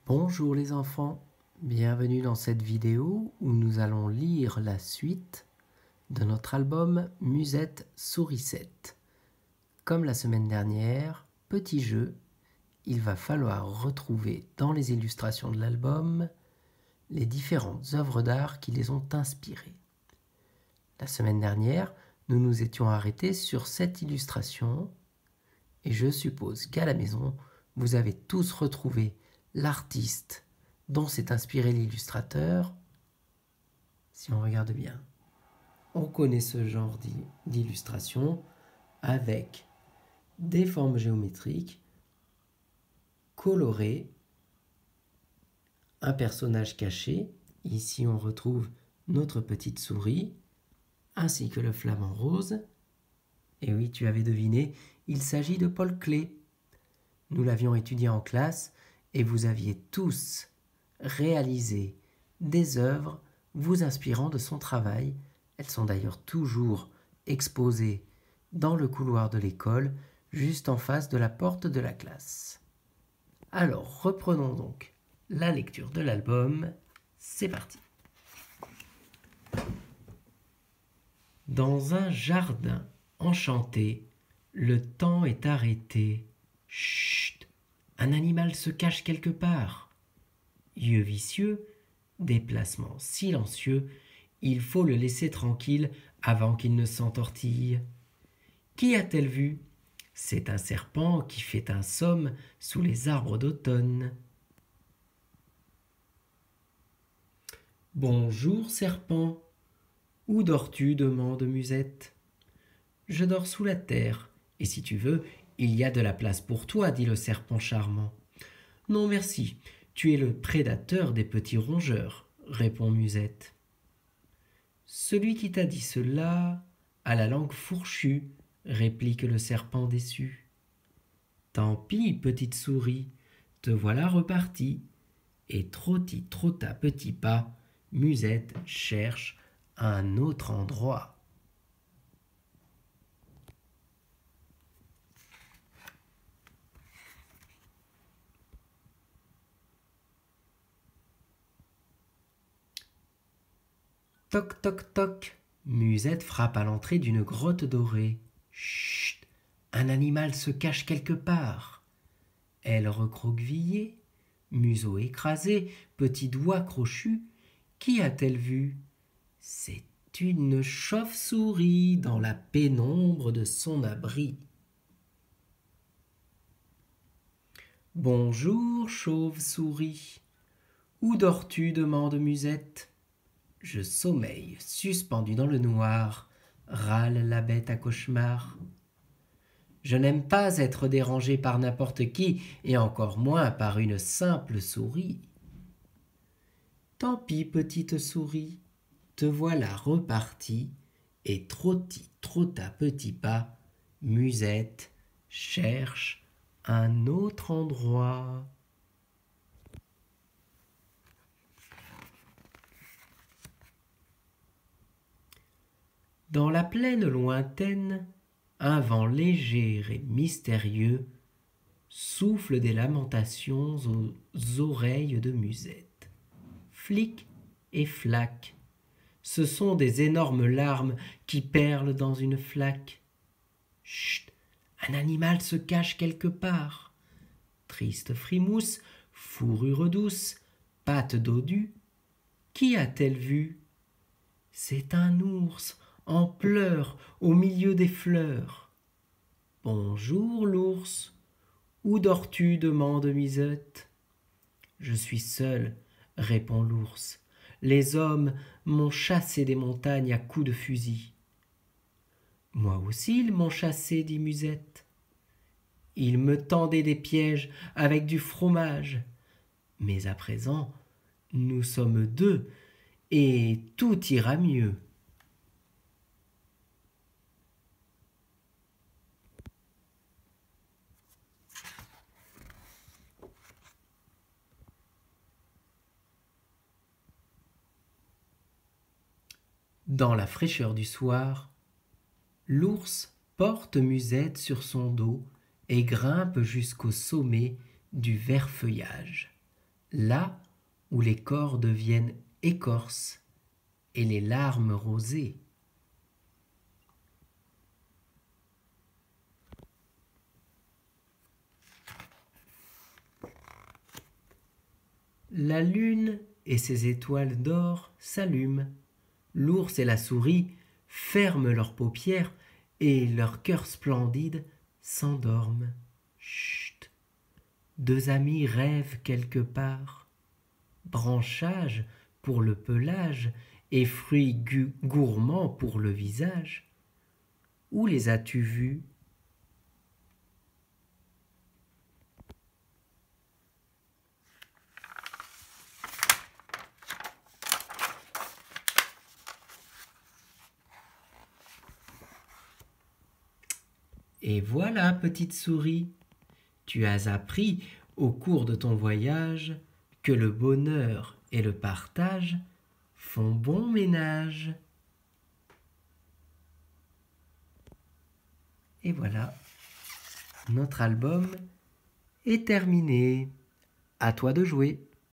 Bonjour les enfants, bienvenue dans cette vidéo où nous allons lire la suite de notre album Musette Sourisette. Comme la semaine dernière, petit jeu, il va falloir retrouver dans les illustrations de l'album les différentes œuvres d'art qui les ont inspirées. La semaine dernière, nous nous étions arrêtés sur cette illustration et je suppose qu'à la maison, vous avez tous retrouvé l'artiste dont s'est inspiré l'illustrateur. Si on regarde bien, on connaît ce genre d'illustration avec des formes géométriques colorées, un personnage caché. Ici, on retrouve notre petite souris, ainsi que le flamant rose. Et oui, tu avais deviné, il s'agit de Paul Klee. Nous l'avions étudié en classe et vous aviez tous réalisé des œuvres vous inspirant de son travail. Elles sont d'ailleurs toujours exposées dans le couloir de l'école, juste en face de la porte de la classe. Alors, reprenons donc la lecture de l'album. C'est parti. Dans un jardin enchanté, le temps est arrêté. Chut! Un animal se cache quelque part. Yeux vicieux, déplacement silencieux, il faut le laisser tranquille avant qu'il ne s'entortille. Qui a-t-elle vu? C'est un serpent qui fait un somme sous les arbres d'automne. Bonjour, serpent. Où dors-tu? Demande Musette. Je dors sous la terre, et si tu veux, il y a de la place pour toi, dit le serpent charmant. Non, merci, tu es le prédateur des petits rongeurs, répond Musette. Celui qui t'a dit cela a la langue fourchue, réplique le serpent déçu. Tant pis, petite souris, te voilà repartie. Et trotta petits pas, Musette cherche un autre endroit. Toc, toc, toc. Musette frappe à l'entrée d'une grotte dorée. Chut! Un animal se cache quelque part. Elle recroquevillée, museau écrasé, petit doigt crochu. Qui a-t-elle vu? C'est une chauve-souris dans la pénombre de son abri. Bonjour, chauve-souris. Où dors-tu? Demande Musette. Je sommeille, suspendu dans le noir, râle la bête à cauchemar. Je n'aime pas être dérangé par n'importe qui, et encore moins par une simple souris. Tant pis, petite souris, te voilà repartie, et trotta petits pas, Musette cherche un autre endroit. Dans la plaine lointaine, un vent léger et mystérieux souffle des lamentations aux oreilles de Musette. Flic et flac, ce sont des énormes larmes qui perlent dans une flaque. Chut! Un animal se cache quelque part. Triste frimousse, fourrure douce, pattes dodues, qui a-t-elle vu? C'est un ours en pleurs au milieu des fleurs. Bonjour l'ours, où dors-tu? Demande Musette. Je suis seul, répond l'ours. Les hommes m'ont chassé des montagnes à coups de fusil. Moi aussi ils m'ont chassé, dit Musette. Ils me tendaient des pièges avec du fromage. Mais à présent, nous sommes deux et tout ira mieux. Dans la fraîcheur du soir, l'ours porte Musette sur son dos et grimpe jusqu'au sommet du vert feuillage. là où les corps deviennent écorce et les larmes rosées. La lune et ses étoiles d'or s'allument. L'ours et la souris ferment leurs paupières et leurs cœurs splendides s'endorment. Chut. Deux amis rêvent quelque part. Branchage pour le pelage et fruits gourmands pour le visage. Où les as-tu vus? Et voilà, petite souris, tu as appris au cours de ton voyage que le bonheur et le partage font bon ménage. Et voilà, notre album est terminé. À toi de jouer.